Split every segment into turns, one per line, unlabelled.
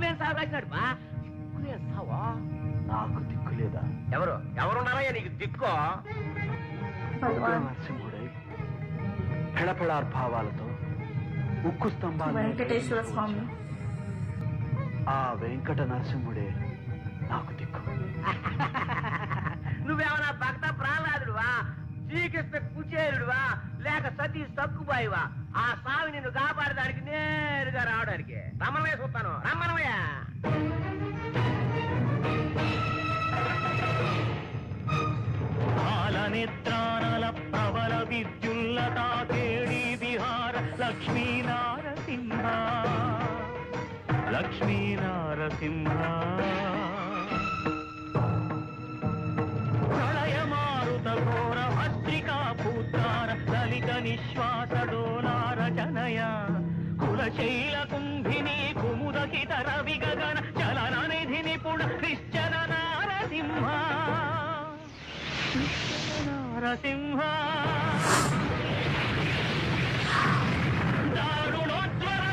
దిక్కులేని సాగు రాసినాడు బా. దిక్కులేని సావా?
నాకు దిక్కు లేదా?
ఎవరున్నారయ్యా నీకు దిక్కు?
నరసింహుడై పెళపెళార్భావాలతో ఉక్కు స్తంభాలు
వెంకటేశ్వర స్వామి.
ఆ వెంకట నరసింహుడే నాకు దిక్కు.
నువ్వేమన్నా భక్త ప్రహ్లాదుడువా, శ్రీకృష్ణ కుచేరుడువా, లేక సతీ సక్కుబాయివా? ఆ స్వామి నిన్ను కాపాడడానికి నేరుగా రావడానికి రమ్మనమే చూస్తాను. రమ్మనమయ్యా.
నిద్రానల ప్రబల విద్యుల్లతా కేడి విహార లక్ష్మీ నారసింహ లక్ష్మీ నారసింహ ప్రళయ మారుత ఘోర భద్రికా పూత్రార లలిత నిశ్వాస డోలార జనయ కులశైల కుంభిని కుముదకితర విగగన చలన నిధి నిపుణ నిశ్చల నారసింహ నరసింహ దారుణోజ్వర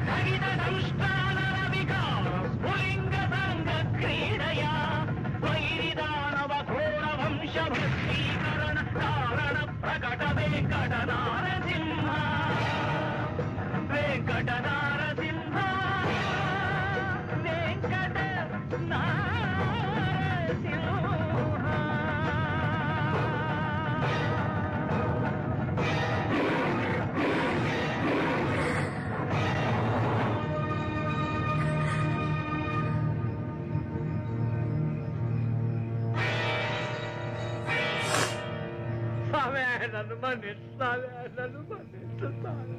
ధగిత సంష్టాన వికార స్ఫులింగ సంగ క్రీడయా వైరిదానవ ఘోర వంశ భస్మీకరణ కారణ ప్రకట వెంకట నారసింహ వెంకట నారసింహ వెంకట
నన్ను మన్నిస్తావే, నన్ను మన్నిస్తావే.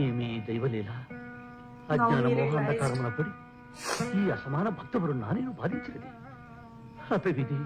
ఏమీ దైవలీల అజ్ఞాన మోహాంధకారమున పడి ఈ అసమాన భక్తవరుణ్ణా నేను బాధించినది అపవిధి